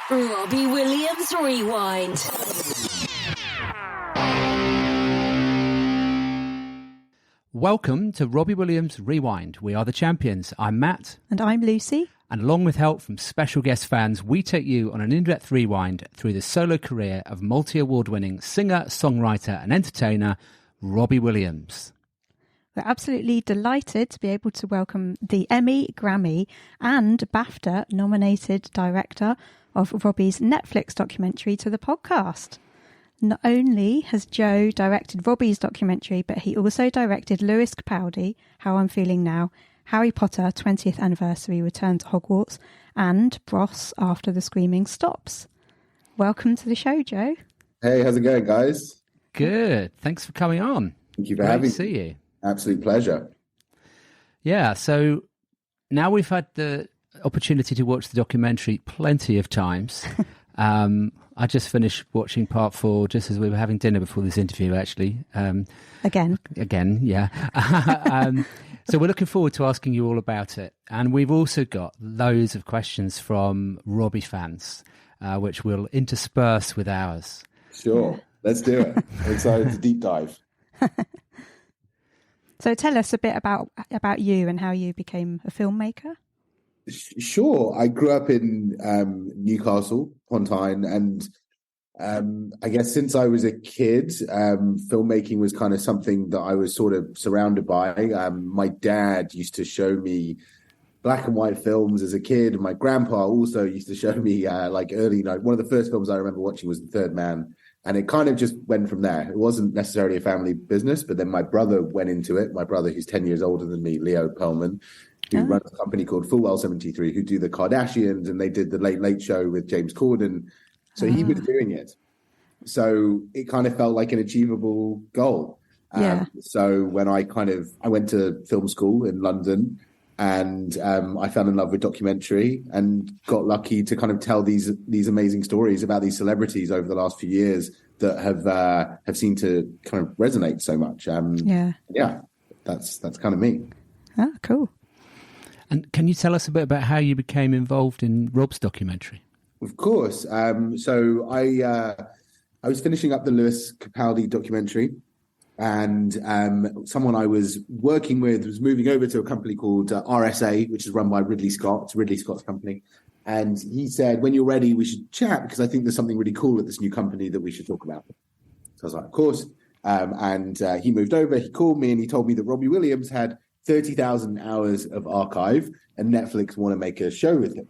Robbie Williams Rewind. Welcome to Robbie Williams Rewind. We are the champions. I'm Matt. And I'm Lucy. And along with help from special guest fans, we take you on an in-depth rewind through the solo career of multi-award-winning singer, songwriter and entertainer, Robbie Williams. We're absolutely delighted to be able to welcome the Emmy, Grammy and BAFTA nominated director of Robbie's Netflix documentary to the podcast. Not only has Joe directed Robbie's documentary, but he also directed Lewis Capaldi, How I'm Feeling Now, Harry Potter 20th Anniversary Return to Hogwarts, and Bros After the Screaming Stops. Welcome to the show, Joe. Hey, how's it going, guys? Good. Thanks for coming on. Thank you for having me. Great to see you. Absolute pleasure. Yeah, so now we've had the opportunity to watch the documentary plenty of times. I just finished watching part 4 just as we were having dinner before this interview, actually. Again, yeah. So we're looking forward to asking you all about it. And we've also got loads of questions from Robbie fans, which we'll intersperse with ours. Sure, let's do it. I'm excited to deep dive. So tell us a bit about you and how you became a filmmaker. Sure. I grew up in Newcastle upon Tyne, and I guess since I was a kid, filmmaking was kind of something that I was sort of surrounded by. My dad used to show me black and white films as a kid, and my grandpa also used to show me like early night. One of the first films I remember watching was The Third Man, and it kind of just went from there. It wasn't necessarily a family business, but then my brother went into it. My brother, who's 10 years older than me, Leo Pearlman, who runs a company called Fullwell 73, who do the Kardashians, and they did the Late Late Show with James Corden. So he was doing it. So it kind of felt like an achievable goal. So when I went to film school in London, and I fell in love with documentary and got lucky to kind of tell these amazing stories about these celebrities over the last few years that have seemed to kind of resonate so much. That's kind of me. Ah, cool. And can you tell us a bit about how you became involved in Rob's documentary? Of course. So I was finishing up the Lewis Capaldi documentary, and someone I was working with was moving over to a company called RSA, which is run by Ridley Scott. It's Ridley Scott's company. And he said, when you're ready, we should chat, because I think there's something really cool at this new company that we should talk about. So I was like, of course. And he moved over, he called me, and he told me that Robbie Williams had 30,000 hours of archive, and Netflix want to make a show with him.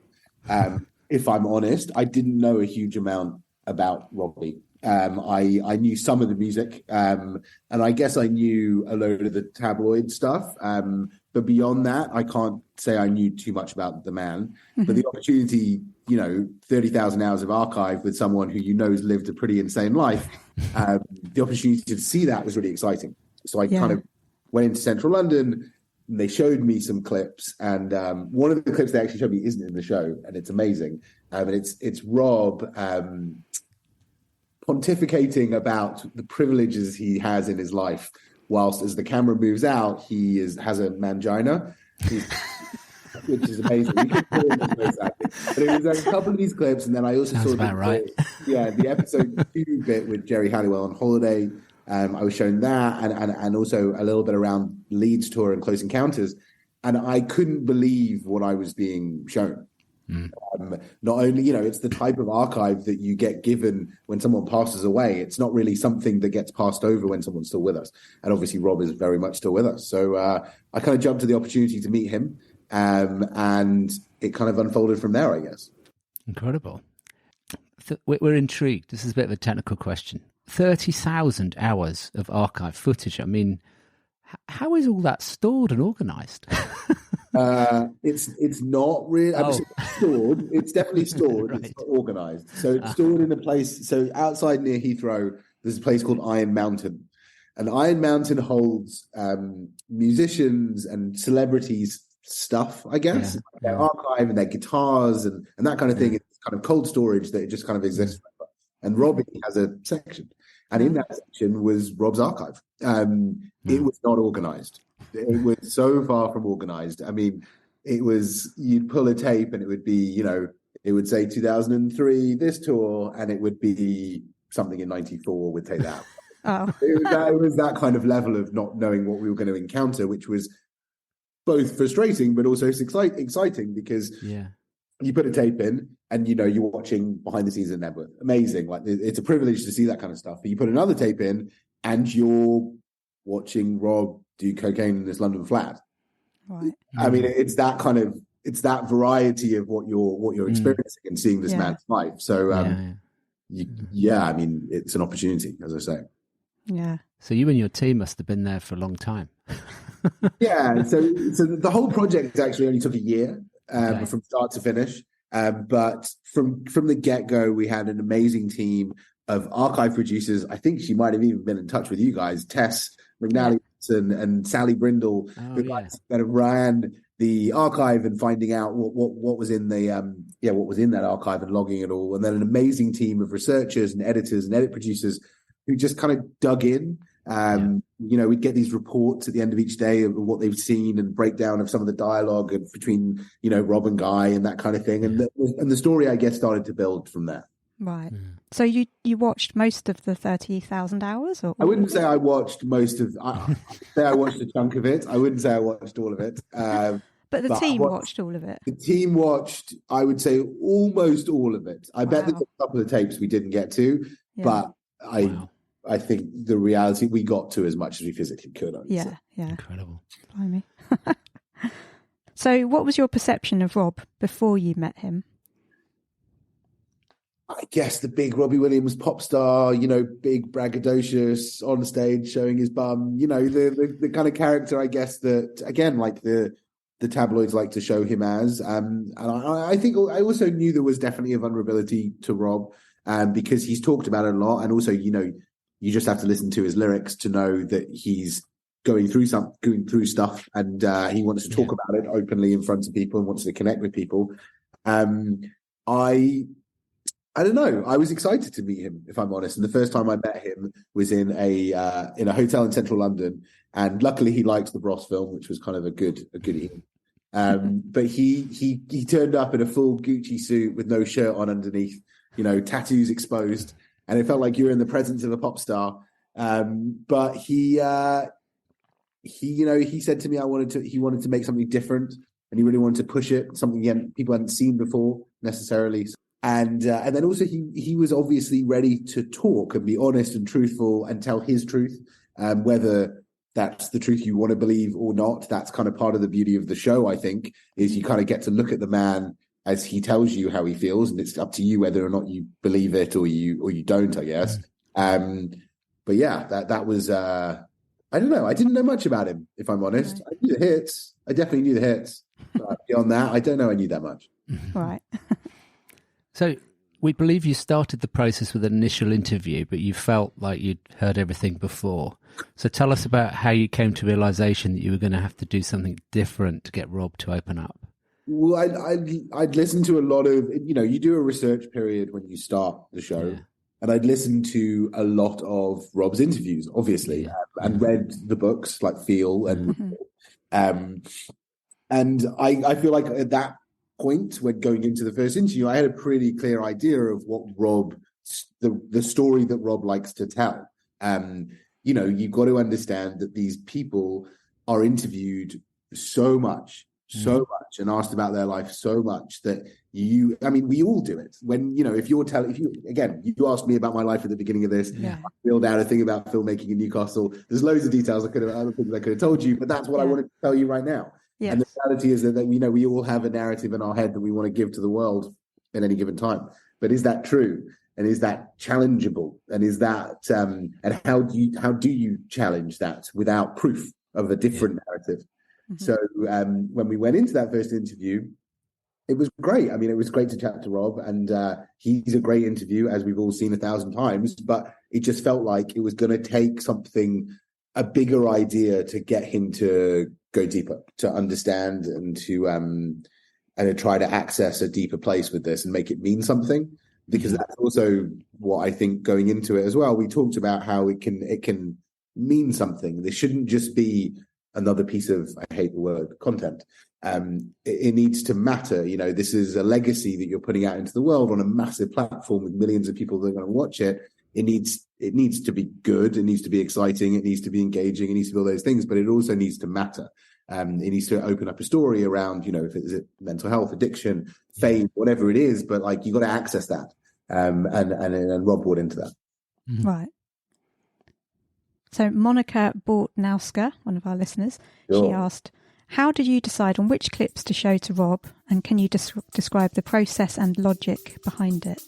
If I'm honest, I didn't know a huge amount about Robbie. I knew some of the music, and I guess I knew a load of the tabloid stuff. But beyond that, I can't say I knew too much about the man. Mm-hmm. But the opportunity, 30,000 hours of archive with someone who has lived a pretty insane life, the opportunity to see that was really exciting. So I kind of went into central London. And they showed me some clips, and one of the clips they actually showed me isn't in the show, and it's amazing. And it's Rob pontificating about the privileges he has in his life, whilst as the camera moves out, he has a mangina, which is amazing. But it was a couple of these clips, and then I also Sounds saw about right. The episode 2 bit with Jerry Halliwell on holiday. I was shown that, and also a little bit around Leeds tour and Close Encounters, and I couldn't believe what I was being shown. Not only, it's the type of archive that you get given when someone passes away. It's not really something that gets passed over when someone's still with us. And obviously Rob is very much still with us. So I kind of jumped to the opportunity to meet him, and it kind of unfolded from there, I guess. Incredible. We're intrigued. This is a bit of a technical question. 30,000 hours of archive footage. I mean, how is all that stored and organised? It's not really stored. It's definitely stored. Right. It's not organised. So it's stored in a place. So outside near Heathrow, there's a place called Iron Mountain, and Iron Mountain holds musicians and celebrities stuff, I guess, their archive and their guitars and that kind of thing. It's kind of cold storage that it just kind of exists forever. And Robbie has a section, and in that section was Rob's archive. It was not organised. It was so far from organised. I mean, it was, you'd pull a tape and it would be, it would say 2003, this tour, and it would be something in 94 would take that. Oh. It was that kind of level of not knowing what we were going to encounter, which was both frustrating but also exciting because you put a tape in and you're watching behind the scenes at Nebworth. Amazing. Like, it's a privilege to see that kind of stuff. But you put another tape in and you're watching Rob do cocaine in this London flat. Right. I mean, it's that variety of what you're experiencing and seeing this man's life. So I mean, it's an opportunity, as I say. Yeah. So you and your team must have been there for a long time. Yeah. So the whole project actually only took a year from start to finish. But from the get-go, we had an amazing team of archive producers. I think she might have even been in touch with you guys, Tess McNally and Sally Brindle, who kind of ran the archive and finding out what was in the what was in that archive and logging it all. And then an amazing team of researchers and editors and edit producers who just kind of dug in. We'd get these reports at the end of each day of what they've seen and breakdown of some of the dialogue between, Rob and Guy and that kind of thing. And the story, I guess, started to build from there. Right. So you watched most of the 30,000 hours? Or? I wouldn't say I watched most of I watched a chunk of it. I wouldn't say I watched all of it. But the team watched all of it. The team watched, I would say, almost all of it. I bet there's a couple of tapes we didn't get to, but I think the reality, we got to as much as we physically could. Yeah. Incredible. Blimey. So what was your perception of Rob before you met him? I guess the big Robbie Williams pop star, big braggadocious on stage showing his bum, the kind of character, I guess, that, again, like the tabloids like to show him as. And I think I also knew there was definitely a vulnerability to Rob because he's talked about it a lot. And also, you just have to listen to his lyrics to know that he's going through stuff and he wants to talk about it openly in front of people and wants to connect with people. I don't know. I was excited to meet him, if I'm honest. And the first time I met him was in a hotel in central London, and luckily he liked the Bros film, which was kind of a good evening. But he turned up in a full Gucci suit with no shirt on underneath, tattoos exposed, and it felt like you were in the presence of a pop star. But he said to me, he wanted to make something different, and he really wanted to push it, something people hadn't seen before necessarily. And then also he was obviously ready to talk and be honest and truthful and tell his truth, whether that's the truth you want to believe or not. That's kind of part of the beauty of the show, I think, is you kind of get to look at the man as he tells you how he feels, and it's up to you whether or not you believe it or you don't, I guess. But yeah, that was I don't know. I didn't know much about him, if I'm honest. I knew the hits. I definitely knew the hits. But beyond that, I don't know I knew that much. Right. So we believe you started the process with an initial interview, but you felt like you'd heard everything before. So tell us about how you came to realization that you were going to have to do something different to get Rob to open up. Well, I'd listened to a lot of, you do a research period when you start the show. Yeah. And I'd listened to a lot of Rob's interviews, obviously, and read the books like Feel and I feel like at that point when going into the first interview, I had a pretty clear idea of what the story that Rob likes to tell. You've got to understand that these people are interviewed so much and asked about their life so much that we all do it. When, you asked me about my life at the beginning of this, I filled out a thing about filmmaking in Newcastle. There's loads of details other things I could have told you, but that's what I wanted to tell you right now. Yes. And the reality is that we all have a narrative in our head that we want to give to the world at any given time. But is that true? And is that challengeable? And is that and how do you challenge that without proof of a different narrative? Mm-hmm. So when we went into that first interview, it was great. I mean, it was great to chat to Rob, and he's a great interview, as we've all seen 1,000 times. But it just felt like it was going to take a bigger idea to get him to go deeper, to understand, and to try to access a deeper place with this and make it mean something. Because that's also what I think going into it as well. We talked about how it can mean something. This shouldn't just be another piece of, I hate the word, content. It needs to matter. This is a legacy that you're putting out into the world on a massive platform with millions of people that are going to watch it. It needs to be good. It needs to be exciting. It needs to be engaging. It needs to be all those things, but it also needs to matter. It needs to open up a story around, if it is mental health, addiction, fame, whatever it is, but like you got to access that. And Rob brought into that. Mm-hmm. Right. So Monica Bortnowska, one of our listeners, She asked, how did you decide on which clips to show to Rob? And can you describe the process and logic behind it?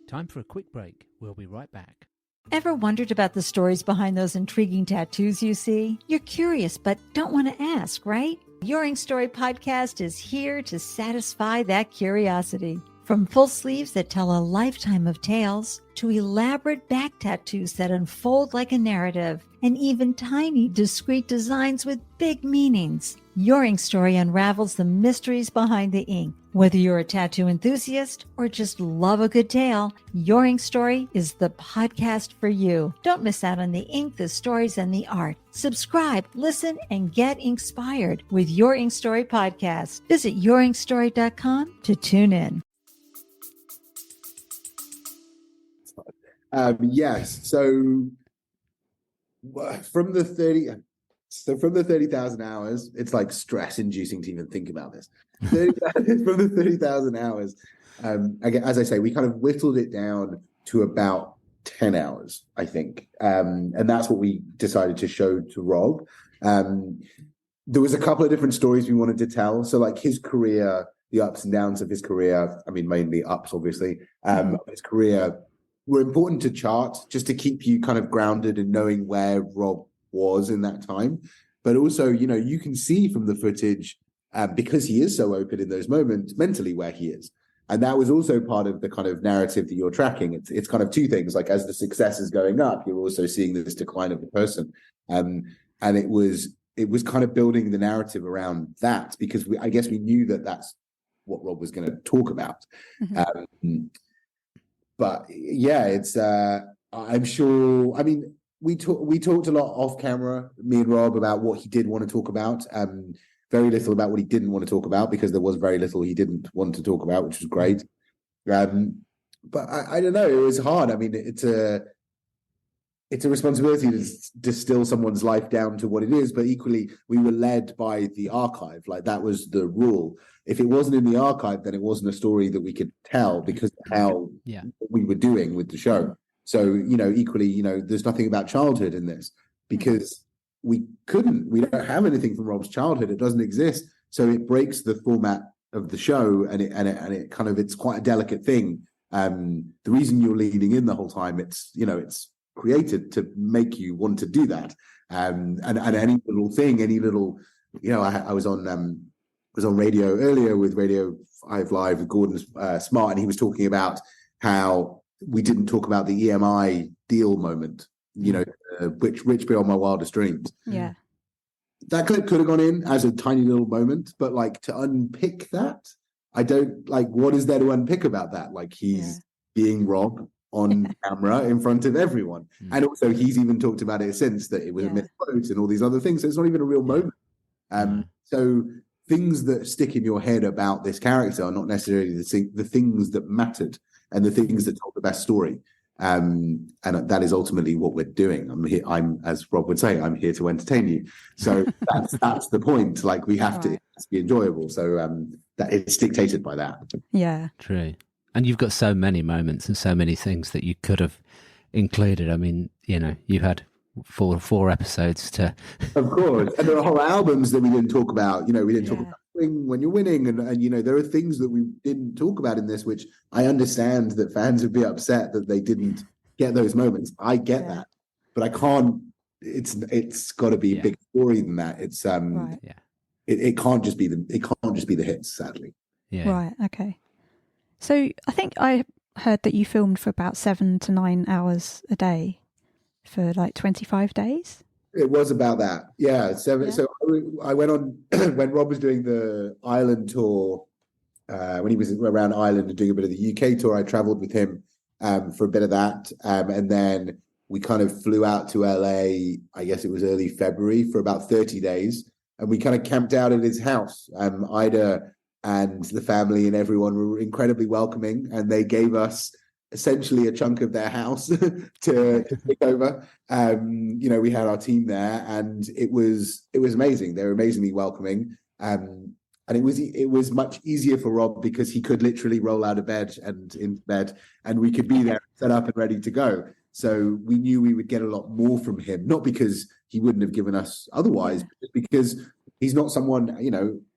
Time for a quick break. We'll be right back. Ever wondered about the stories behind those intriguing tattoos you see? You're curious, but don't want to ask, right? Your Ink Story podcast is here to satisfy that curiosity. From full sleeves that tell a lifetime of tales, to elaborate back tattoos that unfold like a narrative, and even tiny, discreet designs with big meanings, Your Ink Story unravels the mysteries behind the ink. Whether you're a tattoo enthusiast or just love a good tale, Your Ink Story is the podcast for you. Don't miss out on the ink, the stories, and the art. Subscribe, listen, and get inspired with Your Ink Story podcast. Visit yourinkstory.com to tune in. Yes. So from the 30,000 hours, it's like stress inducing to even think about this. From the 30,000 hours, as I say, we kind of whittled it down to about 10 hours, I think. And that's what we decided to show to Rob. There was a couple of different stories we wanted to tell. So like his career, the ups and downs of his career, I mean, mainly ups, obviously, his career were important to chart just to keep you kind of grounded and knowing where Rob was in that time. But also, you can see from the footage, because he is so open in those moments, mentally where he is. And that was also part of the kind of narrative that you're tracking. It's kind of two things, like as the success is going up, you're also seeing this decline of the person. And it was kind of building the narrative around that, because I guess we knew that that's what Rob was going to talk about. Mm-hmm. But yeah, it's I'm sure. I mean, we talked a lot off camera, me and Rob, about what he did want to talk about. Very little about what he didn't want to talk about, because there was very little he didn't want to talk about, which was great. But I don't know. It was hard. I mean, it's a responsibility to distill someone's life down to what it is. But equally, we were led by the archive. Like that was the rule. If it wasn't in the archive, then it wasn't a story that we could tell, because of how we were doing with the show. So, equally, there's nothing about childhood in this, because we don't have anything from Rob's childhood. It doesn't exist. So it breaks the format of the show, and it kind of, it's quite a delicate thing. The reason you're leaning in the whole time, it's created to make you want to do that. And any little thing, I was on radio earlier with Radio 5 Live with Gordon Smart, and he was talking about how we didn't talk about the EMI deal moment, which Rich Beyond My Wildest Dreams. Yeah. That clip could have gone in as a tiny little moment, but like to unpick that, I don't like, what is there to unpick about that? Like he's being Rob on camera in front of everyone. And also he's even talked about it since, that it was a misquote and all these other things. So it's not even a real moment. So things that stick in your head about this character are not necessarily the things that mattered and the things that told the best story. And that is ultimately what we're doing. I'm, as Rob would say, I'm here to entertain you. So that's the point. Like we have to be enjoyable. So that it's dictated by that. Yeah. True. And you've got so many moments and so many things that you could have included. I mean, you had four episodes to. Of course. And there are whole albums that we didn't talk about. We didn't talk about when you're winning. And there are things that we didn't talk about in this, which I understand that fans would be upset that they didn't get those moments. I get that. But I can't, it's got to be a bigger story than that. It's it can't just be the hits, sadly. Yeah. Right. Okay. So I think I heard that you filmed for about 7 to 9 hours a day for like 25 days. It was about that. Yeah. So I went on when Rob was doing the Ireland tour, when he was around Ireland and doing a bit of the UK tour, I traveled with him for a bit of that. And then we kind of flew out to LA, I guess it was early February, for about 30 days. And we kind of camped out at his house. Ida and the family and everyone were incredibly welcoming, and they gave us essentially a chunk of their house to take over. We had our team there, and it was amazing. They were amazingly welcoming. And it was much easier for Rob because he could literally roll out of bed and into bed, and we could be there set up and ready to go. So we knew we would get a lot more from him, not because he wouldn't have given us otherwise, but because he's not someone,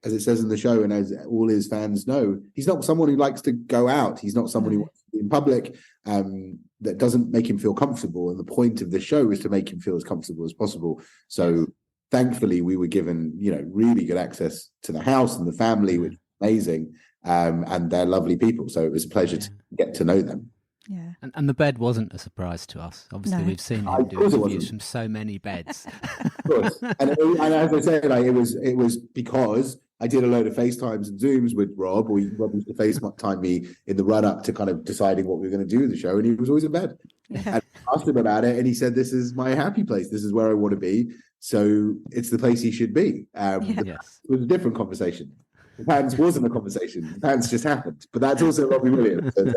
as it says in the show, and as all his fans know, he's not someone who likes to go out. He's not someone who wants to be in public. That doesn't make him feel comfortable. And the point of the show is to make him feel as comfortable as possible. So thankfully, we were given, really good access to the house and the family, which is amazing. And they're lovely people. So it was a pleasure to get to know them. Yeah. And the bed wasn't a surprise to us. Obviously, we've seen him do reviews from so many beds. Of course. And as I say, it was because I did a load of FaceTimes and Zooms with Rob. Rob used to FaceTime me in the run-up to kind of deciding what we were going to do with the show, and he was always in bed. Yeah. And I asked him about it, and he said, "This is my happy place. This is where I want to be. So it's the place he should be." It was a different conversation. The pants wasn't a conversation. The pants just happened. But that's also Robbie Williams. So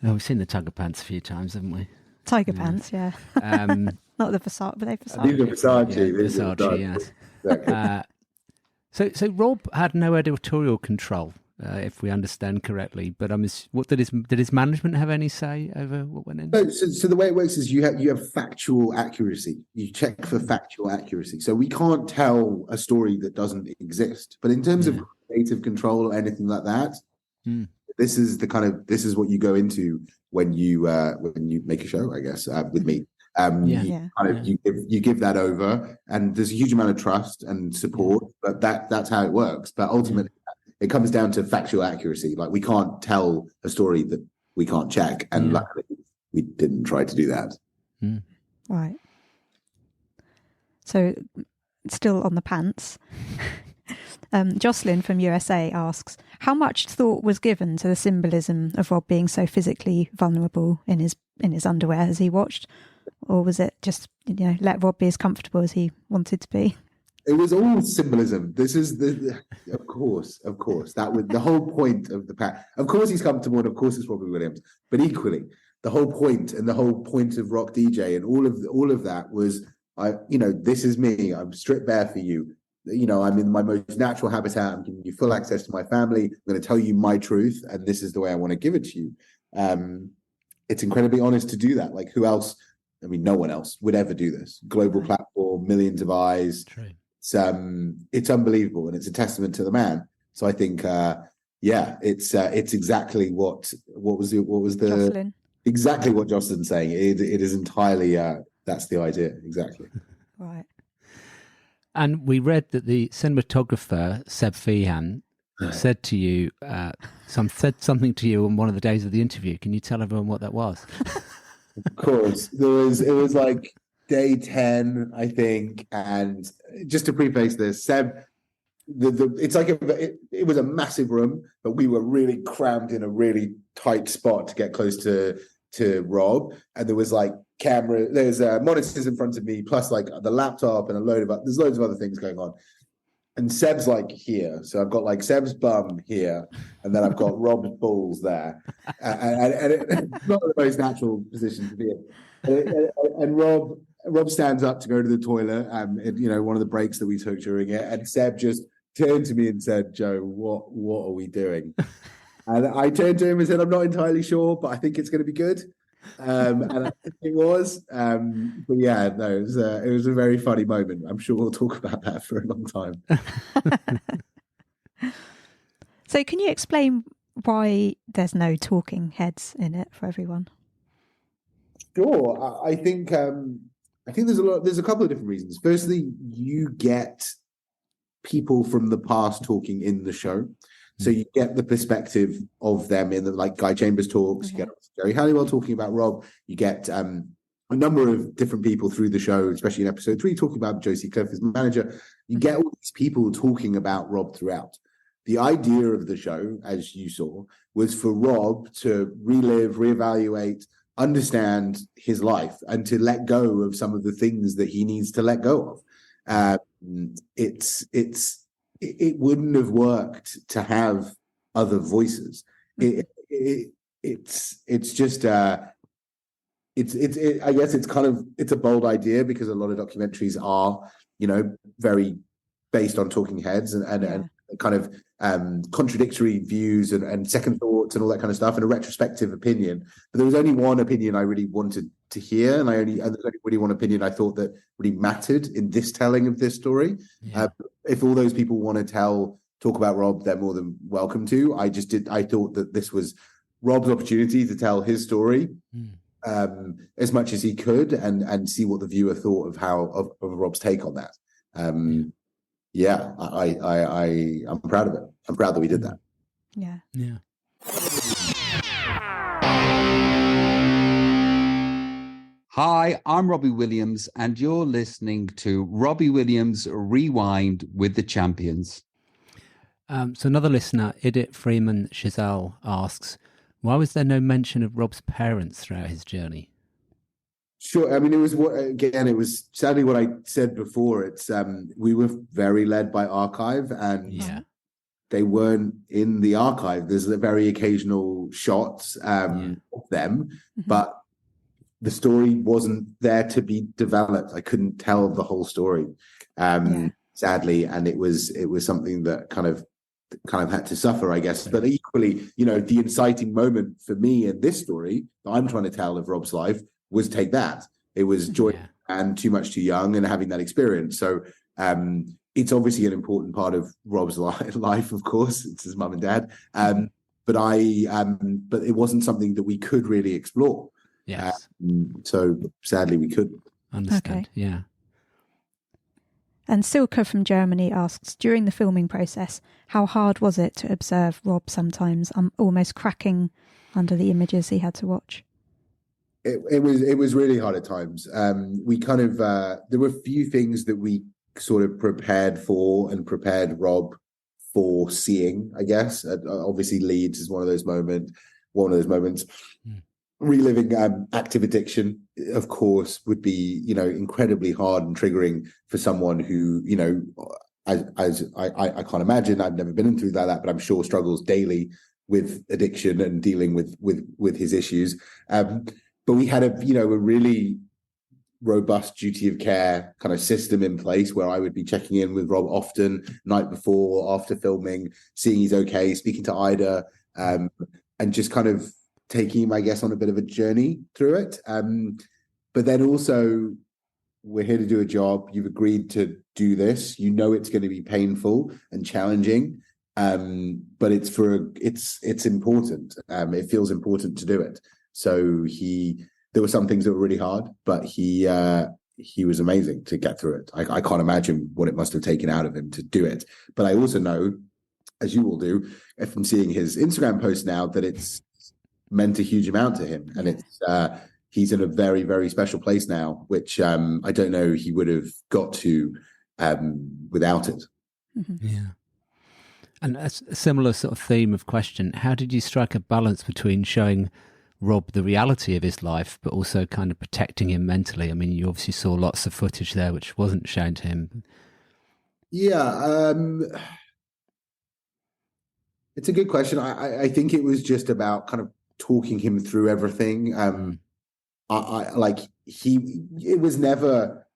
we've seen the Tiger Pants a few times, haven't we? Tiger Pants, yeah. Not the Versace, but they Versace. These are Versace. Versace, yes. Exactly. So Rob had no editorial control, if we understand correctly. But did his management have any say over what went in? So the way it works is you have factual accuracy. You check for factual accuracy. So we can't tell a story that doesn't exist. But in terms of creative control or anything like that, this is what you go into when you make a show, I guess, with me. You give that over, and there's a huge amount of trust and support, but that's how it works. But ultimately, it comes down to factual accuracy. Like, we can't tell a story that we can't check, and luckily, we didn't try to do that. Right. So, still on the pants. Jocelyn from USA asks, how much thought was given to the symbolism of Rob being so physically vulnerable in his underwear as he watched? Or was it just, let Rob be as comfortable as he wanted to be? It was all symbolism. This is of course, that was the whole point of the pack. Of course he's comfortable, and of course it's Robbie Williams. But equally, the whole point of Rock DJ and all of that was, this is me. I'm stripped bare for you. I'm in my most natural habitat. I'm giving you full access to my family. I'm going to tell you my truth, and this is the way I want to give it to you. It's incredibly honest to do that. Like, who else? I mean, no one else would ever do this. Global platform, millions of eyes. True. It's unbelievable, and it's a testament to the man. So I think, it's exactly what was the Jocelyn. Exactly what Jocelyn's saying. It is entirely that's the idea, exactly. Right. And we read that the cinematographer Seb Feehan said to you, said something to you on one of the days of the interview. Can you tell everyone what that was? Of course, it was like day 10, I think. And just to preface this, Seb, it was a massive room, but we were really crammed in a really tight spot to get close to Rob. And there was like there's monitors in front of me, plus like the laptop and there's loads of other things going on. And Seb's like here. So I've got like Seb's bum here, and then I've got Rob's balls there. And it's not the most natural position to be in. And Rob stands up to go to the toilet, one of the breaks that we took during it. And Seb just turned to me and said, "Joe, what are we doing?" And I turned to him and said, "I'm not entirely sure, but I think it's going to be good." And I think it was. But yeah, no, it was a very funny moment. I'm sure we'll talk about that for a long time. So can you explain why there's no talking heads in it for everyone? Sure. I think there's a couple of different reasons. Firstly, you get people from the past talking in the show. So you get the perspective of them in like Guy Chambers talks, you get Jerry Halliwell talking about Rob, you get a number of different people through the show, especially in episode 3, talking about Josie Cliff, his manager. You get all these people talking about Rob throughout. the idea of the show, as you saw, was for Rob to relive, reevaluate, understand his life, and to let go of some of the things that he needs to let go of. It wouldn't have worked to have other voices. It's just I guess it's a bold idea, because a lot of documentaries are, very based on talking heads and kind of contradictory views and second thoughts and all that kind of stuff, and a retrospective opinion. But there was only one opinion I really wanted to hear, and there's only really one opinion I thought that really mattered in this telling of this story. If all those people want to talk about Rob, they're more than welcome to. I thought that this was Rob's opportunity to tell his story as much as he could, and see what the viewer thought of Rob's take on that. I'm proud of it. I'm proud that we did that. Yeah. Hi, I'm Robbie Williams, and you're listening to Robbie Williams Rewind with the Champions. So another listener, Edith Freeman Chazelle, asks, why was there no mention of Rob's parents throughout his journey? Sure. I mean, it was sadly what I said before. It's we were very led by archive, and they weren't in the archive. There's a very occasional shots of them, but the story wasn't there to be developed. I couldn't tell the whole story, sadly, and it was something that kind of had to suffer, I guess. But equally, the inciting moment for me in this story that I'm trying to tell of Rob's life was Take That. It was Joy and Too Much Too Young, and having that experience. So it's obviously an important part of Rob's life, of course. It's his mum and dad. But it wasn't something that we could really explore. Yes. So sadly, we couldn't. Understand. Okay. Yeah. And Silke from Germany asks, during the filming process, how hard was it to observe Rob sometimes almost cracking under the images he had to watch? It was really hard at times. We kind of there were a few things that we sort of prepared Rob for seeing, I guess. Obviously, Leeds is one of those moments. Reliving active addiction, of course, would be incredibly hard and triggering for someone who as I can't imagine. I've never been through that, but I'm sure struggles daily with addiction and dealing with his issues. But we had a really robust duty of care kind of system in place where I would be checking in with Rob often, night before, after filming, seeing he's okay, speaking to Ida, and just kind of taking him, I guess, on a bit of a journey through it. But then also, we're here to do a job. You've agreed to do this. It's going to be painful and challenging, but it's important. It feels important to do it. So there were some things that were really hard, but he was amazing to get through it. I can't imagine what it must have taken out of him to do it. But I also know, as you all do, from seeing his Instagram post now, that it's meant a huge amount to him, and it's he's in a very, very special place now, which I don't know he would have got to without it. Yeah. And a similar sort of theme of question, how did you strike a balance between showing Rob the reality of his life, but also kind of protecting him mentally? I mean, you obviously saw lots of footage there which wasn't shown to him. Yeah, it's a good question. I think it was just about kind of talking him through everything. It was never,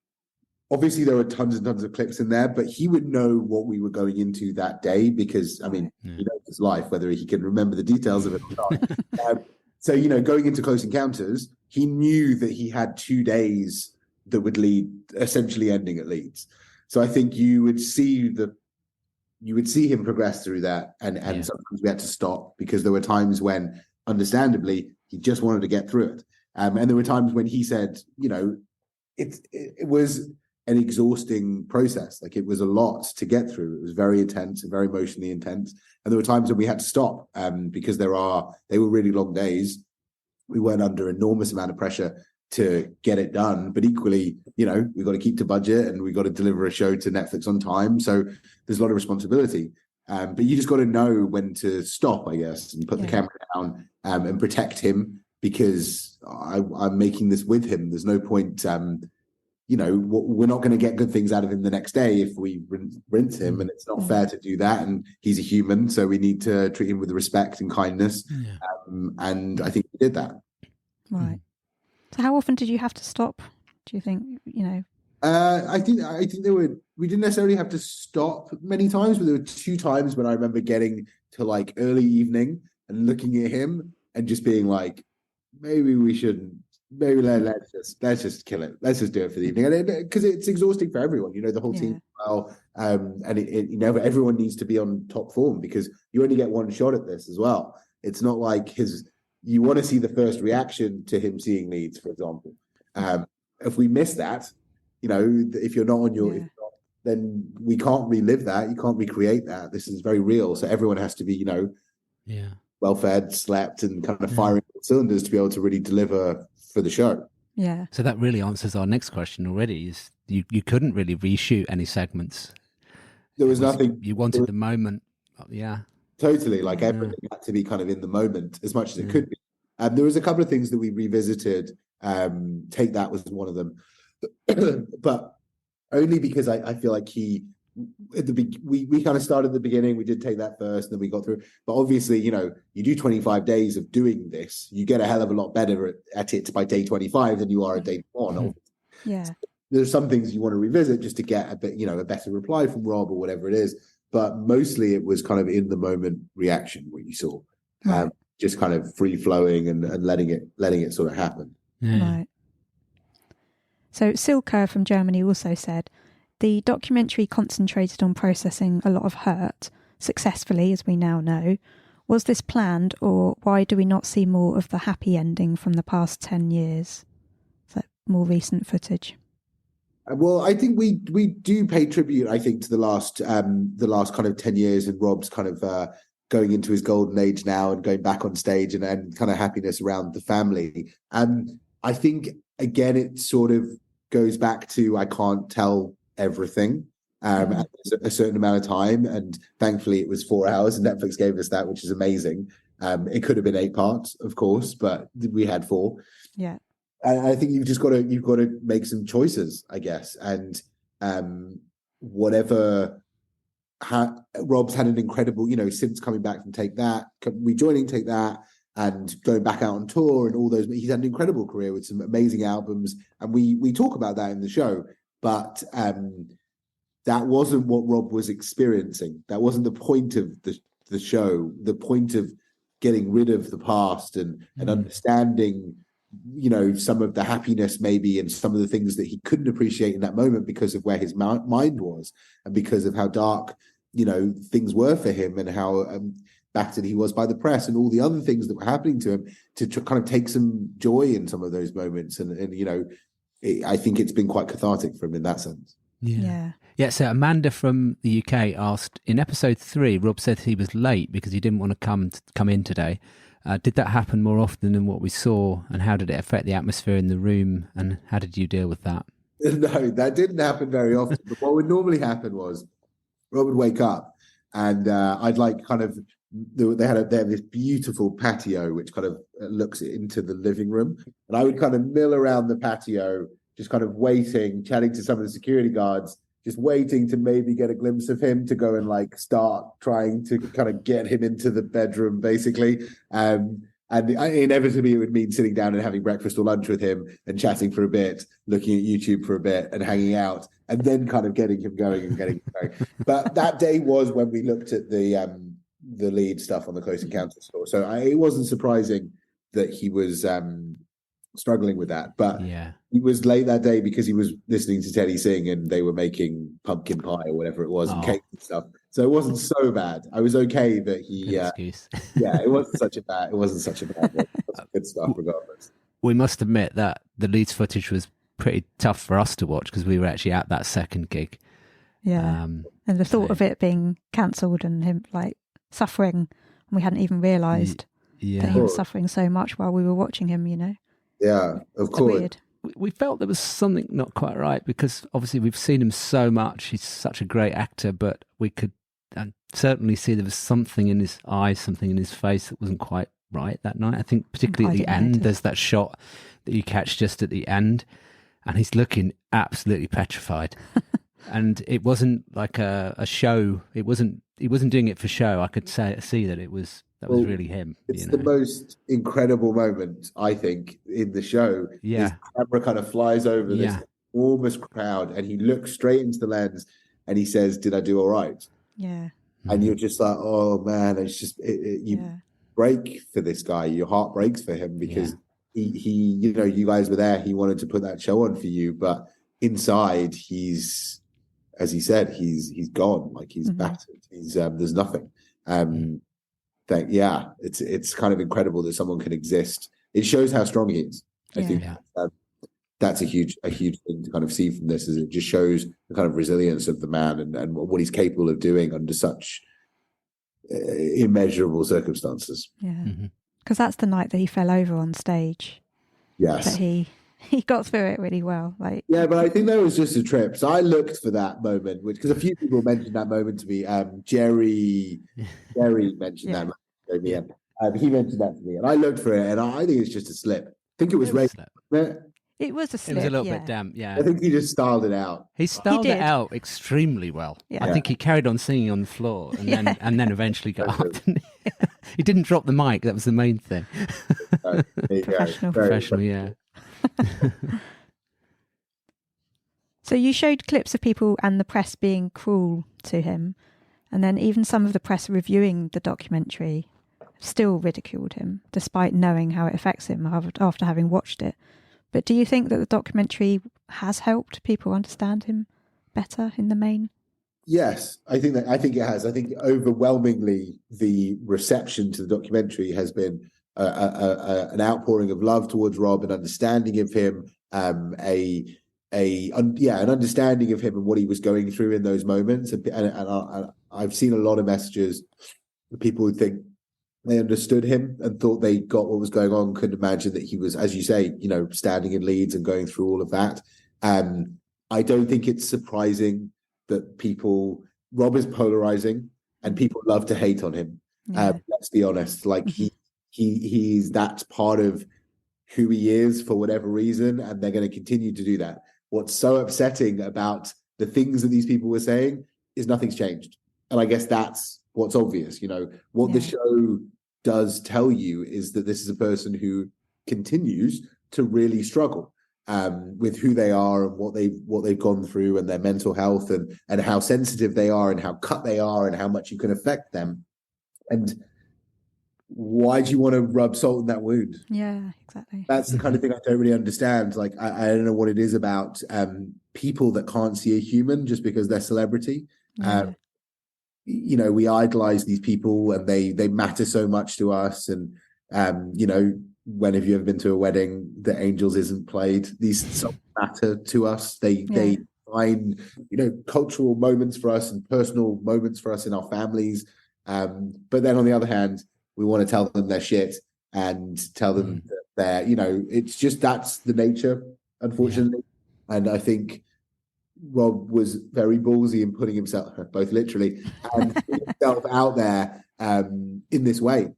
obviously there were tons and tons of clips in there, but he would know what we were going into that day, because he knows his life, whether he can remember the details of it or not. So, going into Close Encounters, he knew that he had 2 days that would lead, essentially ending at Leeds. So I think you would see him progress through that, and sometimes we had to stop, because there were times when, understandably, he just wanted to get through it. And there were times when he said, it was an exhausting process. Like, it was a lot to get through. It was very intense and very emotionally intense. And there were times when we had to stop because they were really long days. We weren't under enormous amount of pressure to get it done, but equally, we've got to keep to budget, and we've got to deliver a show to Netflix on time. So there's a lot of responsibility. But you just got to know when to stop, I guess, and put the camera down and protect him, because I'm making this with him. There's no point, we're not going to get good things out of him the next day if we rinse him, and it's not fair to do that. And he's a human, so we need to treat him with respect and kindness. And I think we did that. Right. So how often did you have to stop? Do you think, I think we didn't necessarily have to stop many times, but there were 2 times when I remember getting to like early evening and looking at him and just being like, maybe we shouldn't. Maybe let's just kill it. Let's just do it for the evening, and because it's exhausting for everyone. The whole team as well, and everyone needs to be on top form, because you only get one shot at this as well. It's not like you want to see the first reaction to him seeing Leeds, for example. If we miss that, if you're not on your, then we can't relive that. You can't recreate that. This is very real. So everyone has to be, well fed, slept, and kind of firing cylinders to be able to really deliver for the show. Yeah. So that really answers our next question already. Is you couldn't really reshoot any segments. There was nothing. You wanted the moment. Yeah. Totally. Like everything had to be kind of in the moment as much as it could be. There was a couple of things that we revisited. Take That was one of them, but only because I feel like we kind of started at the beginning. We did Take That first, and then we got through. But obviously, you do 25 days of doing this, you get a hell of a lot better at it by day 25 than you are at day 1. Yeah. So there's some things you want to revisit just to get a bit, a better reply from Rob or whatever it is. But mostly it was kind of in the moment reaction, what you saw, just kind of free flowing and letting it sort of happen. Yeah. Right. So Silke from Germany also said, the documentary concentrated on processing a lot of hurt, successfully, as we now know. Was this planned, or why do we not see more of the happy ending from the past 10 years? Is that more recent footage? Well, I think we do pay tribute, I think, to the last kind of 10 years, and Rob's kind of going into his golden age now and going back on stage and kind of happiness around the family. I think, again, it sort of goes back to, I can't tell everything at a certain amount of time, and thankfully it was 4 hours, and Netflix gave us that, which is amazing. It could have been 8 parts, of course, but we had 4. Yeah. And I think you've got to make some choices, I guess, and Rob's had an incredible, since coming back from Take That, rejoining Take That, and going back out on tour and all those. He's had an incredible career with some amazing albums, and we talk about that in the show. But that wasn't what Rob was experiencing. That wasn't the point of the show. The point of getting rid of the past and understanding, some of the happiness maybe, and some of the things that he couldn't appreciate in that moment because of where his mind was, and because of how dark, things were for him, and how battered he was by the press and all the other things that were happening to him, to kind of take some joy in some of those moments. And I think it's been quite cathartic for him in that sense. Yeah. So Amanda from the UK asked, in episode 3, Rob said he was late because he didn't want to come in today. Did that happen more often than what we saw, and how did it affect the atmosphere in the room, and how did you deal with that? No, that didn't happen very often. But what would normally happen was Rob would wake up, and I'd like kind of, they have this beautiful patio which kind of looks into the living room, and I would kind of mill around the patio, just kind of waiting, chatting to some of the security guards, just waiting to maybe get a glimpse of him, to go and like start trying to kind of get him into the bedroom, basically. And inevitably it would mean sitting down and having breakfast or lunch with him and chatting for a bit, looking at YouTube for a bit and hanging out, and then kind of getting him going and getting him going. But that day was when we looked at the lead stuff on the Close Encounters store. So it wasn't surprising that he was struggling with that. But he was late that day because he was listening to Teddy sing, and they were making pumpkin pie or whatever it was, and cake and stuff. So it wasn't so bad. I was okay that he excuse. It wasn't such a bad one. It was good stuff regardless. We must admit that the Leeds footage was pretty tough for us to watch because we were actually at that second gig. And the thought of it being cancelled and him like suffering, and we hadn't even realised that he was suffering so much while we were watching him, Yeah, of course. Weird. We felt there was something not quite right, because obviously we've seen him so much. He's such a great actor, but we could certainly see there was something in his eyes, something in his face that wasn't quite right that night. I think particularly at the end, there's that shot that you catch just at the end, and he's looking absolutely petrified. And it wasn't like a show. He wasn't doing it for show. I could see that was really him. It's the most incredible moment, I think, in the show. Yeah. His camera kind of flies over this enormous crowd, and he looks straight into the lens, and he says, "Did I do all right?" Yeah. And you're just like, oh man, it's just you break for this guy. Your heart breaks for him because he, you know, you guys were there. He wanted to put that show on for you, but inside, he's, as he said, he's gone. Like he's battered. He's there's nothing. It's kind of incredible that someone can exist. It shows how strong he is. I think that's a huge thing to kind of see from this, is it just shows the kind of resilience of the man and what he's capable of doing under such immeasurable circumstances. Yeah, because that's the night that he fell over on stage. Yes, but he got through it really well. Like, yeah, but I think that was just a trip. So I looked for that moment, because a few people mentioned that moment to me. Jerry mentioned that moment. He mentioned that to me, and I looked for it, and I think it's just a slip. I think it was rain. It was a slip. It was a little bit damp, yeah. I think he just styled it out. He styled it out extremely well. Yeah. I think he carried on singing on the floor and then eventually got up. He didn't drop the mic. That was the main thing. Professional, yeah. So you showed clips of people and the press being cruel to him, and then even some of the press reviewing the documentary still ridiculed him, despite knowing how it affects him after having watched it. But do you think that the documentary has helped people understand him better in the main? Yes, I think it has. I think overwhelmingly the reception to the documentary has been an outpouring of love towards Rob, an understanding of him, an understanding of him and what he was going through in those moments. And I've seen a lot of messages of people who think they understood him and thought they got what was going on, couldn't imagine that he was, as you say, you know, standing in Leeds and going through all of that. I don't think it's surprising that Rob is polarizing and people love to hate on him. Let's be honest. Like he's that's part of who he is for whatever reason, and they're going to continue to do that. What's so upsetting about the things that these people were saying is nothing's changed. And I guess that's what's obvious. You know, what the show does tell you is that this is a person who continues to really struggle with who they are and what they've gone through and their mental health and how sensitive they are and how cut they are and how much you can affect them. And why do you want to rub salt in that wound? Yeah, exactly. That's the kind of thing I don't really understand. Like, I don't know what it is about people that can't see a human just because they're celebrity. You know, we idolize these people and they matter so much to us. And, you know, when have you ever been to a wedding that Angels isn't played? These songs matter to us. They find, you know, cultural moments for us and personal moments for us in our families. But then on the other hand, we want to tell them they're shit and tell them that they're, you know, it's just, that's the nature, unfortunately. And I think Rob was very ballsy in putting himself, both literally, and putting himself out there in this way.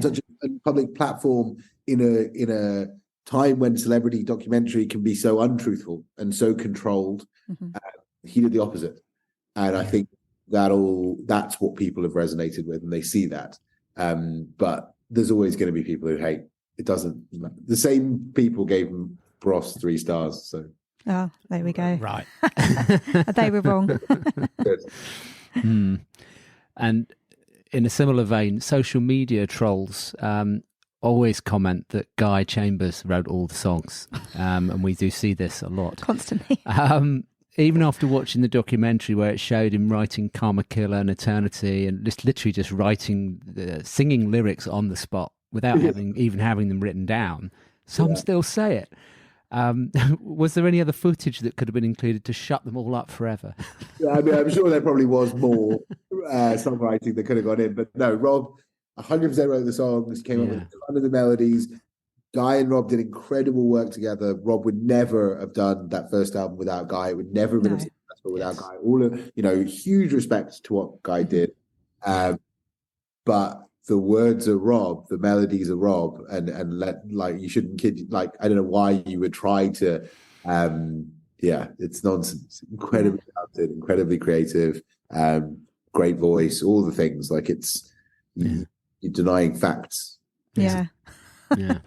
Such a public platform in a time when celebrity documentary can be so untruthful and so controlled. He did the opposite. And I think that's what people have resonated with, and they see that. But there's always going to be people who hate. It doesn't. The same people gave him Bros 3 stars. So. Oh, there we go. Right. They were wrong. And in a similar vein, social media trolls always comment that Guy Chambers wrote all the songs. And we do see this a lot. Constantly. Even after watching the documentary where it showed him writing Karma Killer and Eternity and just literally just writing, singing lyrics on the spot without even having them written down, some still say it. Was there any other footage that could have been included to shut them all up forever? I mean, I'm sure there probably was more songwriting that could have gone in, but no, Rob 100% wrote the songs, came up with a ton of the melodies. Guy and Rob did incredible work together. Rob would never have done that first album without Guy. It would never have been a successful possible without Guy. All of, huge respect to what Guy did. But the words are Rob, the melodies are Rob, and you shouldn't kid. Like, I don't know why you would try to. It's nonsense. Incredibly talented, incredibly creative, great voice, all the things. Like, it's you're denying facts. Yeah. Yeah.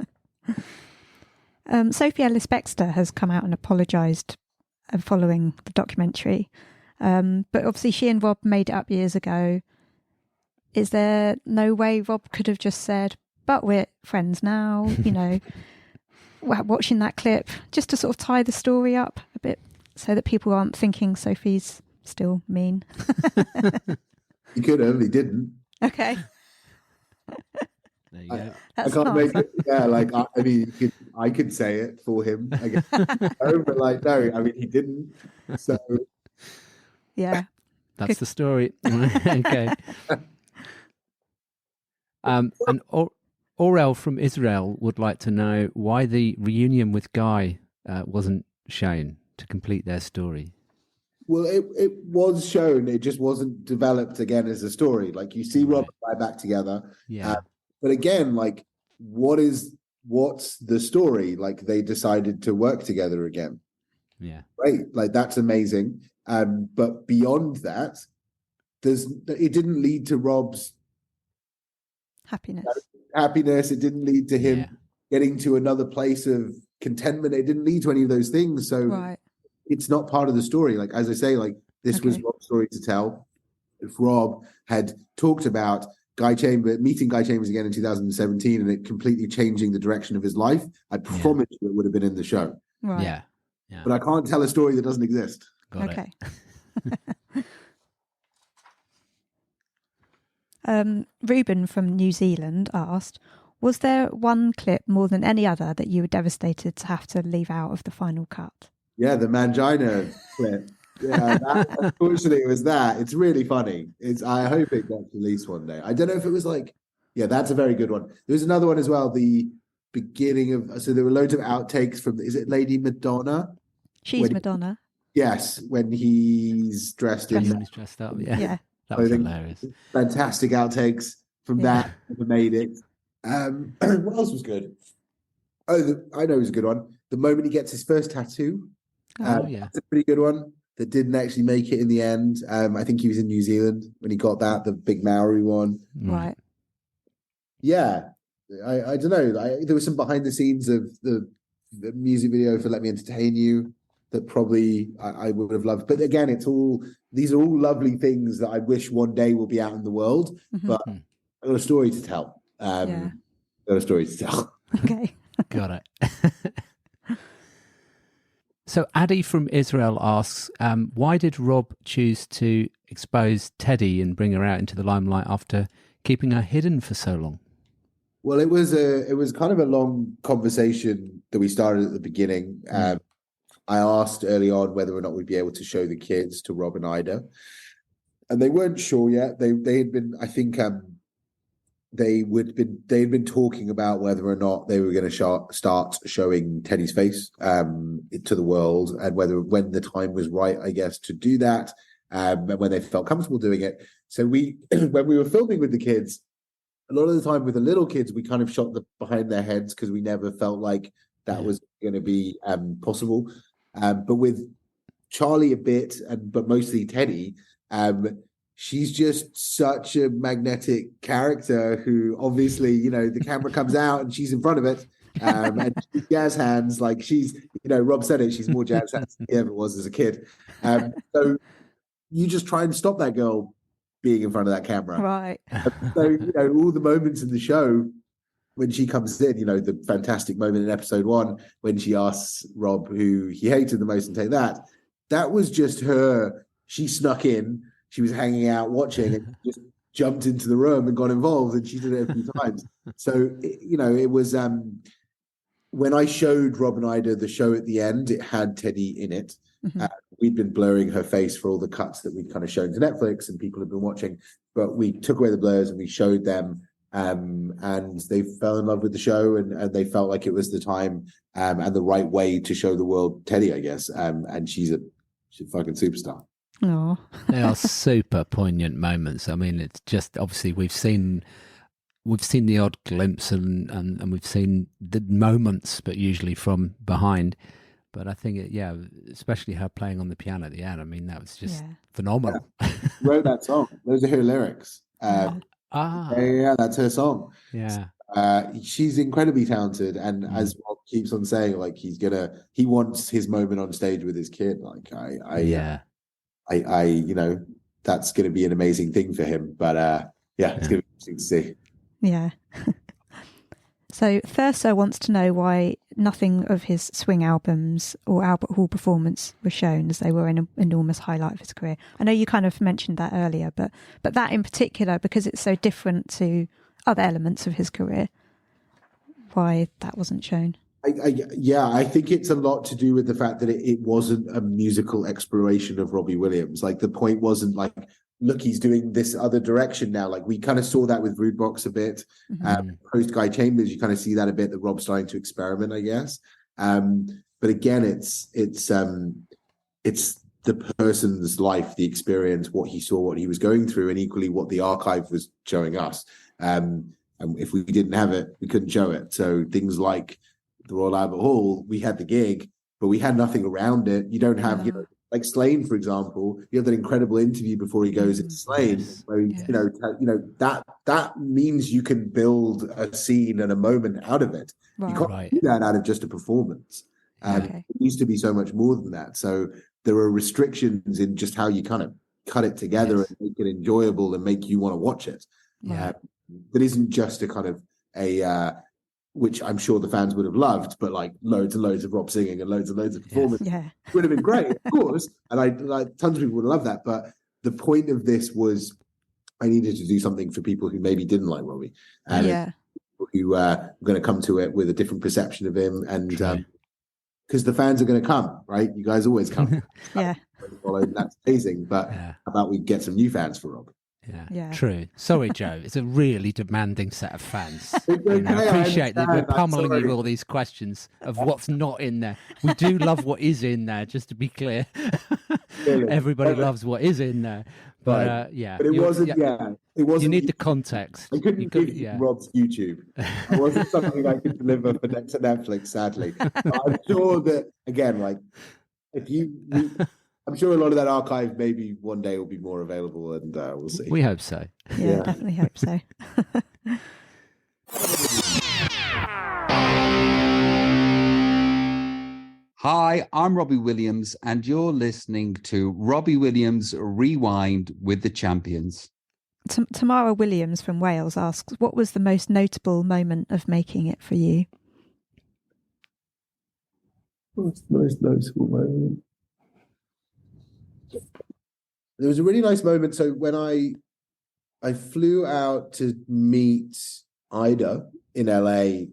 Sophie Ellis-Bextor has come out and apologised following the documentary. But obviously she and Rob made it up years ago. Is there no way Rob could have just said, but we're friends now, watching that clip, just to sort of tie the story up a bit so that people aren't thinking Sophie's still mean? He could have, he didn't. Okay. There you go. That's I can't nice. make it. Yeah, like I mean, I could say it for him, I guess. But like, no, I mean, he didn't. So Yeah. That's the story. Okay. And Orel from Israel would like to know why the reunion with Guy wasn't shown to complete their story. Well, it was shown. It just wasn't developed again as a story. Like, you see Rob and Guy back together. Yeah. But again, like, what's the story? Like, they decided to work together again. Yeah. Great. Like, that's amazing. But beyond that, it didn't lead to Rob's Happiness. happiness. It didn't lead to him getting to another place of contentment. It didn't lead to any of those things. So it's not part of the story. Like, as I say, like, this was Rob's story to tell. If Rob had talked about meeting Guy Chambers again in 2017 and it completely changing the direction of his life, I promise you it would have been in the show. Right. Yeah. But I can't tell a story that doesn't exist. Got Okay. it. Ruben from New Zealand asked, was there one clip more than any other that you were devastated to have to leave out of the final cut? Yeah, the Mangina clip. Yeah, unfortunately it was that. It's really funny. I hope it gets released one day. I don't know if it was like, that's a very good one. There's another one as well, the beginning of, so there were loads of outtakes from, is it Lady Madonna? She's Madonna. Yes, when he's dressed When in. he's dressed up, yeah. Yeah. That was hilarious. Fantastic outtakes from that. Never made it. What else was good? Oh, I know it was a good one. The moment he gets his first tattoo. That's a pretty good one that didn't actually make it in the end. I think he was in New Zealand when he got that, the big Maori one. Right. Yeah. I don't know. There was some behind the scenes of the music video for Let Me Entertain You that probably I would have loved. But again, these are all lovely things that I wish one day will be out in the world. Mm-hmm. But I've got a story to tell. Got a story to tell. Okay. Got it. So Addy from Israel asks, why did Rob choose to expose Teddy and bring her out into the limelight after keeping her hidden for so long? Well, it was kind of a long conversation that we started at the beginning. I asked early on whether or not we'd be able to show the kids to Rob and Ida, and they weren't sure yet. They had been, I think, they had been talking about whether or not they were going to start showing Teddy's face to the world, and when the time was right, I guess, to do that, and when they felt comfortable doing it. So when we were filming with the kids, a lot of the time with the little kids, we kind of shot behind their heads because we never felt like that was going to be possible. But with Charlie a bit, but mostly Teddy, she's just such a magnetic character who obviously, the camera comes out and she's in front of it. And she's jazz hands, like she's, Rob said it, she's more jazz hands than he ever was as a kid. So you just try and stop that girl being in front of that camera. Right. So, all the moments in the show when she comes in, the fantastic moment in episode 1 when she asks Rob who he hated the most and take that was just her. She snuck in. She was hanging out, watching, and just jumped into the room and got involved, and she did it a few times. So, it was when I showed Rob and Ida the show at the end, it had Teddy in it. Mm-hmm. We'd been blurring her face for all the cuts that we'd kind of shown to Netflix and people have been watching, but we took away the blurs and we showed them, and they fell in love with the show, and they felt like it was the time and the right way to show the world Teddy, I guess. And she's a fucking superstar. Oh, They are super poignant moments. I mean, it's just obviously we've seen the odd glimpse and we've seen the moments, but usually from behind. But I think especially her playing on the piano at the end. I mean, that was just phenomenal. Wrote that song. Those are her lyrics. Yeah, that's her song. yeah. She's incredibly talented, and as Rob keeps on saying, like he wants his moment on stage with his kid. Like I you know, that's gonna be an amazing thing for him. But it's gonna be interesting to see. yeah. So Thurso wants to know why nothing of his swing albums or Albert Hall performance was shown, as they were an enormous highlight of his career. I know you kind of mentioned that earlier, but that in particular, because it's so different to other elements of his career, why that wasn't shown. I think it's a lot to do with the fact that it wasn't a musical exploration of Robbie Williams. Like, the point wasn't like, look, he's doing this other direction now. Like, we kind of saw that with Rude Box a bit. Post Guy Chambers, you kind of see that a bit, that Rob's starting to experiment, I guess. But again, it's the person's life, the experience, what he saw, what he was going through, and equally what the archive was showing us. And if we didn't have it, we couldn't show it. So things like the Royal Albert Hall, we had the gig, but we had nothing around it. You don't have, like Slane, for example, you have that incredible interview before he goes into Slane, where that means you can build a scene and a moment out of it. Right. You can't do that out of just a performance. It needs to be so much more than that. So there are restrictions in just how you kind of cut it together and make it enjoyable and make you want to watch it. That isn't just a kind of which I'm sure the fans would have loved, but like loads and loads of Rob singing and loads of performance. It would have been great, of course. And tons of people would love that. But the point of this was I needed to do something for people who maybe didn't like Robbie. And who are going to come to it with a different perception of him. And because the fans are going to come, right? You guys always come. That's amazing. But how about we get some new fans for Rob? Yeah, true. Sorry, Joe. It's a really demanding set of fans. I appreciate that we're pummeling you with all these questions of what's not in there. We do love what is in there, just to be clear. Everybody loves what is in there. But but it wasn't. It wasn't. You need the context. I couldn't give Rob's YouTube. It wasn't something I could deliver for Netflix, sadly. But I'm sure that again, like I'm sure a lot of that archive maybe one day will be more available, and we'll see. We hope so. Yeah, definitely hope so. Hi, I'm Robbie Williams, and you're listening to Robbie Williams Rewind with the Champions. Tamara Williams from Wales asks, what was the most notable moment of making it for you? What's the most notable moment? There was a really nice moment. So when I flew out to meet Ida in LA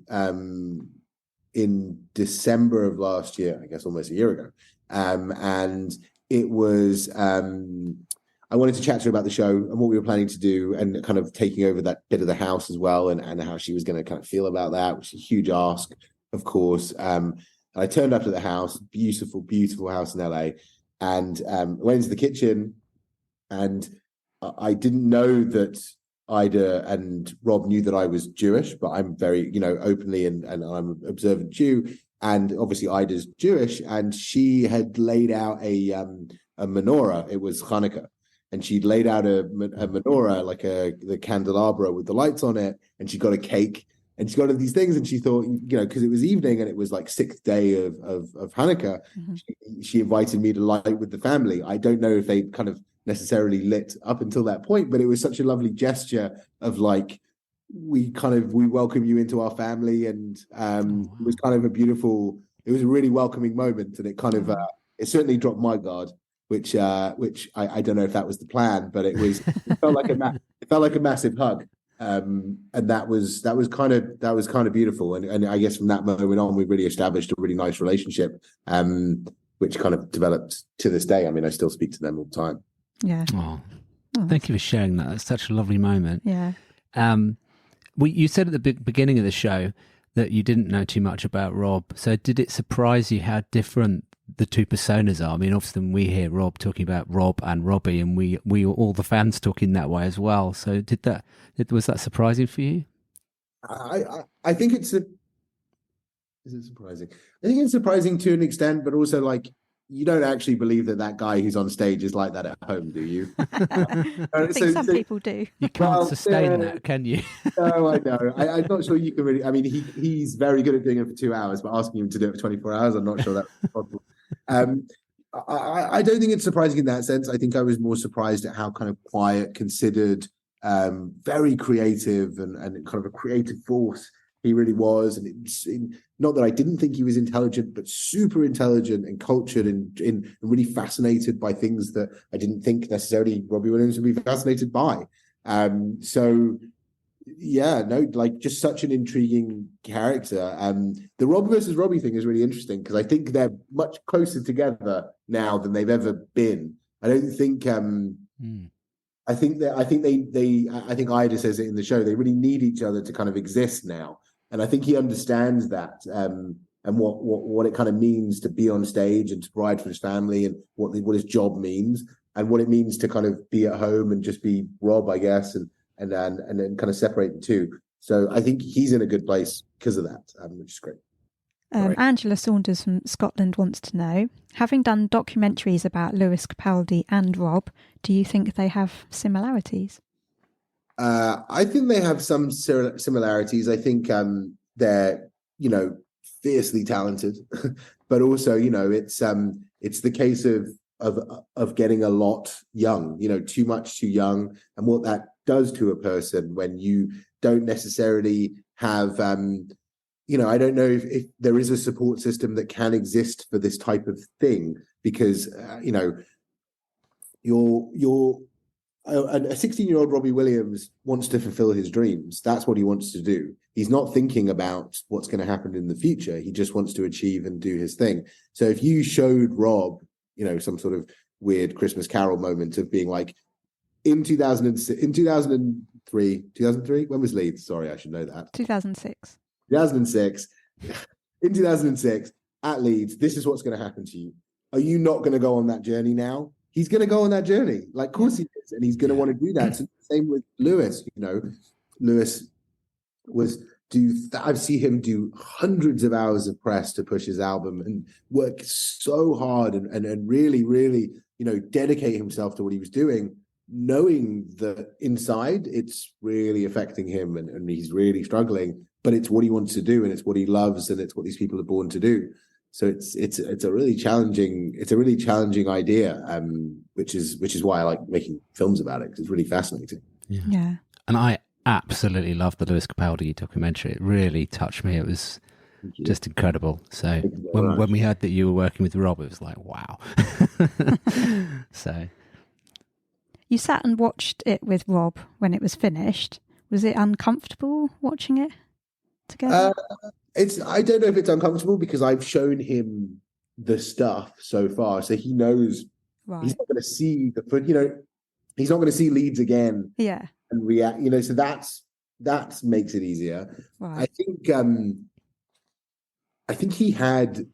in December of last year, I guess almost a year ago, and it was I wanted to chat to her about the show and what we were planning to do, and kind of taking over that bit of the house as well, and how she was going to kind of feel about that, which is a huge ask, of course. And I turned up to the house, beautiful house in LA. And went into the kitchen, and I didn't know that Ida and Rob knew that I was Jewish, but I'm very, openly and I'm an observant Jew. And obviously Ida's Jewish, and she had laid out a menorah. It was Hanukkah. And she'd laid out a menorah, like the candelabra with the lights on it, and she got a cake. And she got into these things, and she thought, because it was evening and it was like 6th day of Hanukkah, she invited me to light with the family. I don't know if they kind of necessarily lit up until that point, but it was such a lovely gesture of like, we welcome you into our family. And it was kind of it was a really welcoming moment. And it kind of, it certainly dropped my guard, which I don't know if that was the plan, but it felt like a massive hug. And that was kind of beautiful, and I guess from that moment on we really established a really nice relationship, which kind of developed to this day. I mean, I still speak to them all the time. Thank you for sharing that. That's such a lovely moment. You said at the beginning of the show that you didn't know too much about Rob, so did it surprise you how different the two personas are. I mean, often we hear Rob talking about Rob and Robbie, and we all the fans talking that way as well. So was that surprising for you? I think is it surprising? I think it's surprising to an extent, but also like you don't actually believe that guy who's on stage is like that at home, do you? I think some people do. You can't sustain that, can you? No, I know. I'm not sure you can really. I mean, he's very good at doing it for 2 hours, but asking him to do it for 24 hours, I'm not sure that's possible. I don't think it's surprising in that sense. I think I was more surprised at how kind of quiet, considered, very creative, and kind of a creative force he really was. And it's not that I didn't think he was intelligent, but super intelligent and cultured and really fascinated by things that I didn't think necessarily Robbie Williams would be fascinated by. So yeah, no, like just such an intriguing character. The Rob versus Robbie thing is really interesting because I think they're much closer together now than they've ever been. I don't think I think Ida says it in the show, they really need each other to kind of exist now. And I think he understands that, and what it kind of means to be on stage and to provide for his family, and what his job means, and what it means to kind of be at home and just be Rob, I guess, and then kind of separate the two. So I think he's in a good place because of that, which is great. Angela Saunders from Scotland wants to know, having done documentaries about Lewis Capaldi and Rob, do you think they have similarities? I think they have some similarities. I think they're, fiercely talented, but also, it's the case of getting a lot young, too much too young, and what that does to a person when you don't necessarily have, I don't know if there is a support system that can exist for this type of thing, because, a 16-year-old Robbie Williams wants to fulfill his dreams. That's what he wants to do. He's not thinking about what's going to happen in the future. He just wants to achieve and do his thing. So if you showed Rob, some sort of weird Christmas Carol moment of being like, in 2003, when was Leeds? Sorry, I should know that. 2006. In 2006, at Leeds, this is what's going to happen to you. Are you not going to go on that journey now? He's going to go on that journey. Like, of course he is. And he's going to want to do that. So same with Lewis, Lewis I've seen him do hundreds of hours of press to push his album and work so hard and really, really, dedicate himself to what he was doing, knowing that inside it's really affecting him and he's really struggling, but it's what he wants to do and it's what he loves and it's what these people are born to do. So it's a really challenging idea, which is why I like making films about it, because it's really fascinating. Yeah. And I absolutely love the Lewis Capaldi documentary. It really touched me. It was just incredible. So when we heard that you were working with Rob, it was like, wow. So you sat and watched it with Rob when it was finished. Was it uncomfortable watching it together? I don't know if it's uncomfortable because I've shown him the stuff so far, so he knows. Right. He's not going to see he's not going to see Leeds again. Yeah, and react. So that makes it easier. Right. I think he had.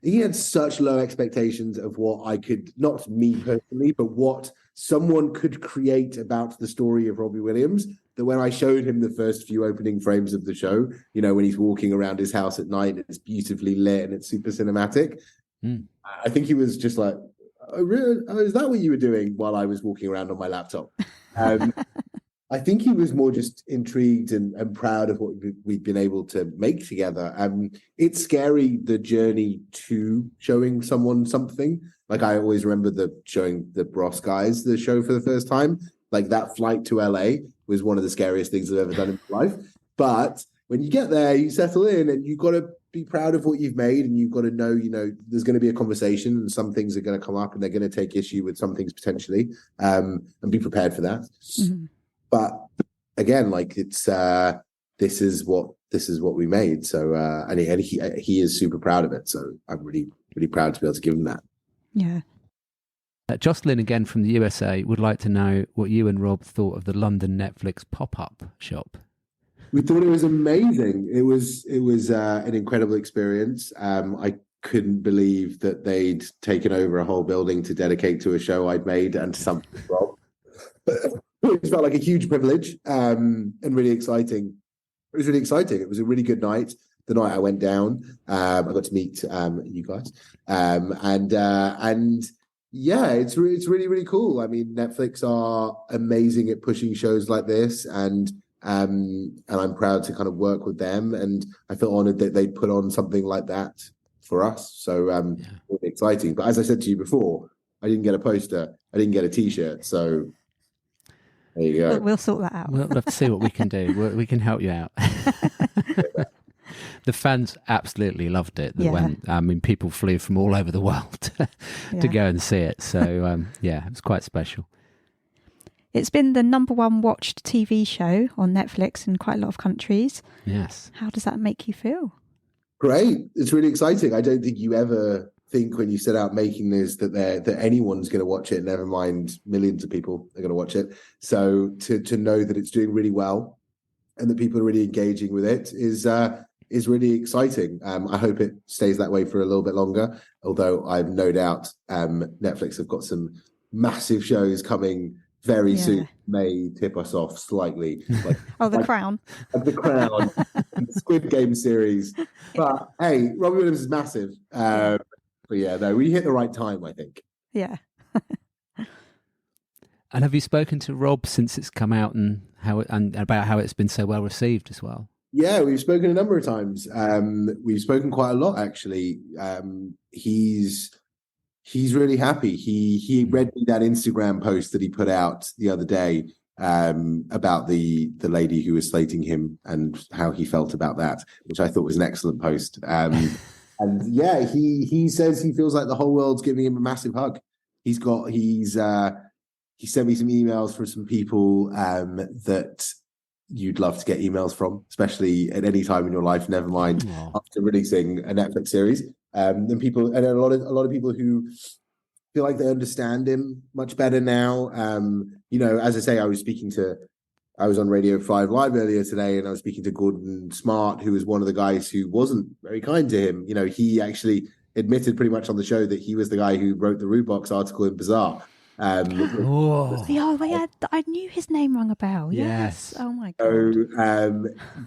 He had such low expectations of what I could, not me personally, but what someone could create about the story of Robbie Williams, that when I showed him the first few opening frames of the show, when he's walking around his house at night, it's beautifully lit and it's super cinematic. I think he was just like, oh, really? Oh, is that what you were doing while I was walking around on my laptop? I think he was more just intrigued and proud of what we've been able to make together. It's scary, the journey to showing someone something. Like, I always remember showing the Bros guys the show for the first time. Like, that flight to LA was one of the scariest things I've ever done in my life. But when you get there, you settle in and you've got to be proud of what you've made, and you've got to know, there's going to be a conversation and some things are going to come up and they're going to take issue with some things potentially, and be prepared for that. Mm-hmm. But again, like, it's this is what we made. So and he is super proud of it. So I'm really, really proud to be able to give him that. Yeah. Jocelyn again from the USA would like to know what you and Rob thought of the London Netflix pop-up shop. We thought it was amazing. It was an incredible experience. I couldn't believe that they'd taken over a whole building to dedicate to a show I'd made and to something Rob. It felt like a huge privilege and really exciting. It was really exciting. It was a really good night. The night I went down, I got to meet you guys, and yeah, it's really, really cool. I mean, Netflix are amazing at pushing shows like this, and I'm proud to kind of work with them, and I feel honored that they put on something like that for us. So really exciting. But as I said to you before, I didn't get a poster, I didn't get a T-shirt, so there you go. We'll sort that out. We'll have to see what we can do. We can help you out. The fans absolutely loved it. People flew from all over the world to go and see it. So, it was quite special. It's been the number one watched TV show on Netflix in quite a lot of countries. Yes. How does that make you feel? Great. It's really exciting. I don't think you ever think when you set out making this that anyone's going to watch it, never mind millions of people are going to watch it. So to know that it's doing really well and that people are really engaging with it is really exciting. I hope it stays that way for a little bit longer, although I've no doubt Netflix have got some massive shows coming very soon, may tip us off slightly. Like, The Crown. The Crown, the Squid Game series. But hey, Robbie Williams is massive. But yeah, no, we hit the right time, I think. Yeah. And have you spoken to Rob since it's come out and about how it's been so well received as well? Yeah, we've spoken a number of times. We've spoken quite a lot, actually. He's really happy. He read me that Instagram post that he put out the other day about the lady who was slating him and how he felt about that, which I thought was an excellent post. And yeah, he says he feels like the whole world's giving him a massive hug. He sent me some emails from some people that you'd love to get emails from, especially at any time in your life, never mind after releasing a Netflix series. And a lot of people who feel like they understand him much better now. As I say, I was on Radio 5 Live earlier today, and I was speaking to Gordon Smart, who was one of the guys who wasn't very kind to him. He actually admitted pretty much on the show that he was the guy who wrote the Rudebox article in Bazaar. I knew his name rang a bell. Yes. Oh my god. So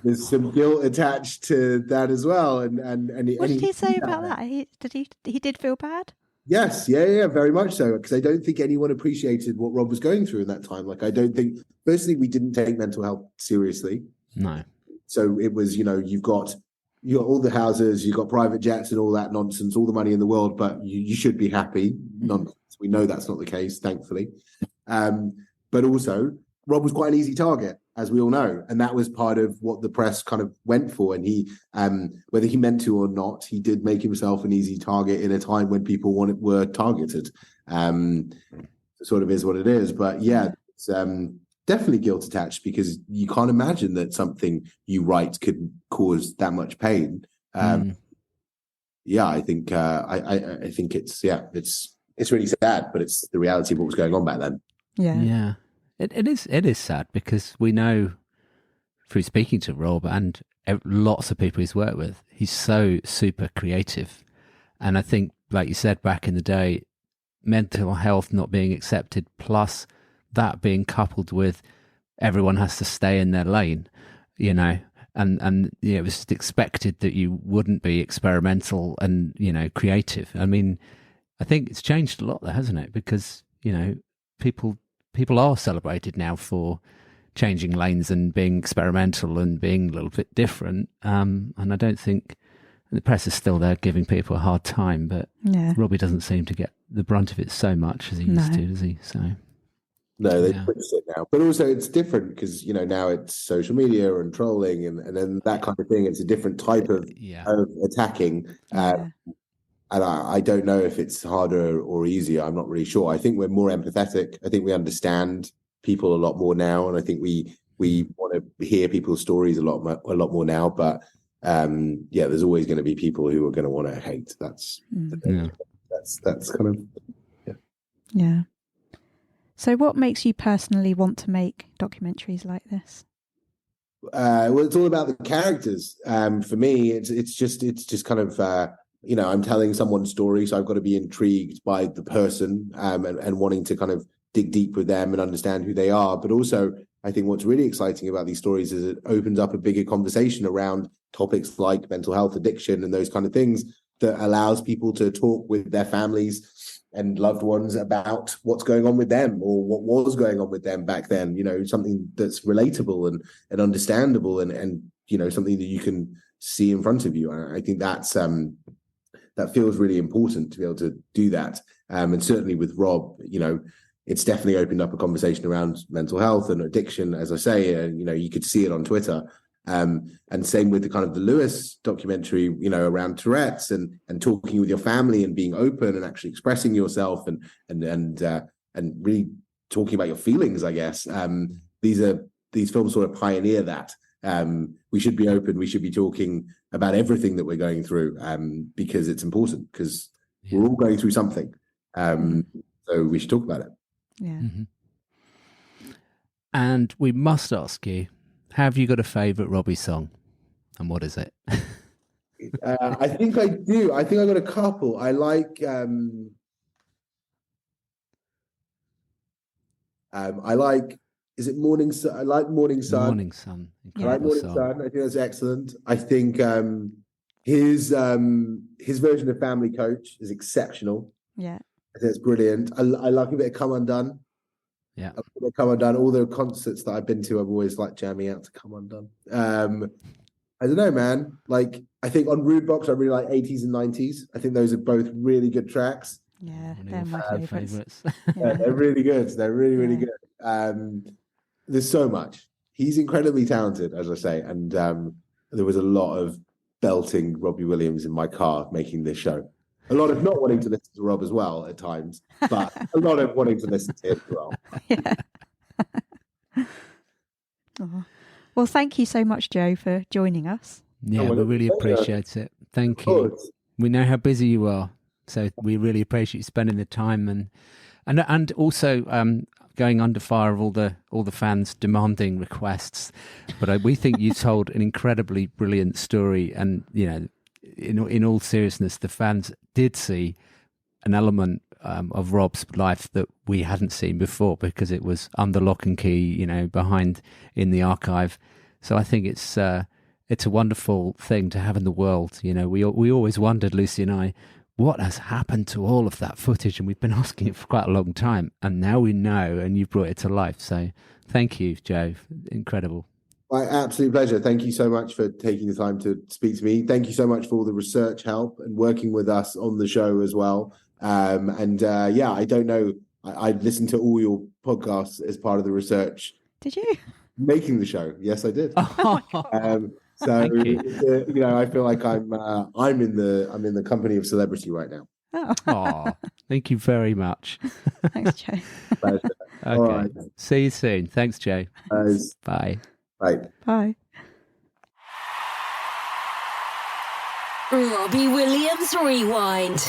there's some guilt attached to that as well. And what did he say about that? He did feel bad? Yes, yeah, very much so. Because I don't think anyone appreciated what Rob was going through in that time. Like, I don't think, firstly, we didn't take mental health seriously. No. So it was, you've got all the houses, you've got private jets and all that nonsense, all the money in the world, but you should be happy. Nonsense. We know that's not the case, thankfully. But also, Rob was quite an easy target, as we all know. And that was part of what the press kind of went for. And he, whether he meant to or not, he did make himself an easy target in a time when people were targeted. Sort of is what it is. But yeah, it's definitely guilt attached, because you can't imagine that something you write could cause that much pain. Yeah, I think I think it's really sad, but it's the reality of what was going on back then. Yeah. It is sad, because we know through speaking to Rob and lots of people he's worked with, he's so super creative. And I think, like you said, back in the day, mental health not being accepted, plus that being coupled with everyone has to stay in their lane, and it was expected that you wouldn't be experimental and, creative. I mean, I think it's changed a lot there, hasn't it? Because, people are celebrated now for changing lanes and being experimental and being a little bit different. And I don't think the press is still there giving people a hard time, but Robbie doesn't seem to get the brunt of it so much as he used to, does he? So no, they push it now. But also it's different because, now it's social media and trolling and then that kind of thing. It's a different type of attacking. And I don't know if it's harder or easier. I'm not really sure. I think we're more empathetic. I think we understand people a lot more now. And I think we want to hear people's stories a lot more now. But there's always going to be people who are going to want to hate. That's kind of, Yeah. So what makes you personally want to make documentaries like this? Well, it's all about the characters. For me, it's just kind of I'm telling someone's story, so I've got to be intrigued by the person and wanting to kind of dig deep with them and understand who they are. But also, I think what's really exciting about these stories is it opens up a bigger conversation around topics like mental health, addiction, and those kind of things that allows people to talk with their families and loved ones about what's going on with them or what was going on with them back then, something that's relatable and understandable and something that you can see in front of you. And I think that's that feels really important to be able to do that. And certainly with Rob, it's definitely opened up a conversation around mental health and addiction, as I say, you could see it on Twitter. And same with the kind of the Lewis documentary, around Tourette's and talking with your family and being open and actually expressing yourself and really talking about your feelings, I guess. These films sort of pioneer that. We should be open. We should be talking about everything that we're going through because it's important because we're all going through something. So we should talk about it. Yeah. Mm-hmm. And we must ask you, have you got a favourite Robbie song? And what is it? I think I do. I think I got a couple. I like is it Morning Sun? I like Morning Sun. Morning Sun. I like Morning Sun. I think that's excellent. I think his version of Family Coach is exceptional. Yeah. I think it's brilliant. I like a bit of Come Undone. Yeah. Come Undone. All the concerts that I've been to, I've always liked jamming out to Come Undone. I don't know, man. Like, I think on Rude Box, I really like 80s and 90s. I think those are both really good tracks. Yeah, they're my favourites. Yeah, they're really good. They're really, really good. There's so much. He's incredibly talented, as I say. And there was a lot of belting Robbie Williams in my car making this show. A lot of not wanting to listen to Rob as well at times, but a lot of wanting to listen to him as well. Yeah. Oh. Well, thank you so much, Joe, for joining us. Yeah, we really appreciate it. Thank you. We know how busy you are, so we really appreciate you spending the time and also going under fire of all the fans demanding requests. But we think you told an incredibly brilliant story, and in all seriousness, the fans did see an element of Rob's life that we hadn't seen before because it was under lock and key, behind in the archive. So I think it's a wonderful thing to have in the world. We always wondered, Lucy and I, what has happened to all of that footage, and we've been asking it for quite a long time, and now we know, and you brought it to life. So thank you, Joe. Incredible. My absolute pleasure. Thank you so much for taking the time to speak to me. Thank you so much for all the research help and working with us on the show as well. I don't know. I listened to all your podcasts as part of the research. Did you? Making the show. Yes, I did. Oh so I feel like I'm in the company of celebrity right now. Oh, thank you very much. Thanks, Joe. Pleasure. Okay. All right. See you soon. Thanks, Joe. Bye. Bye. Bye. Robbie Williams Rewind.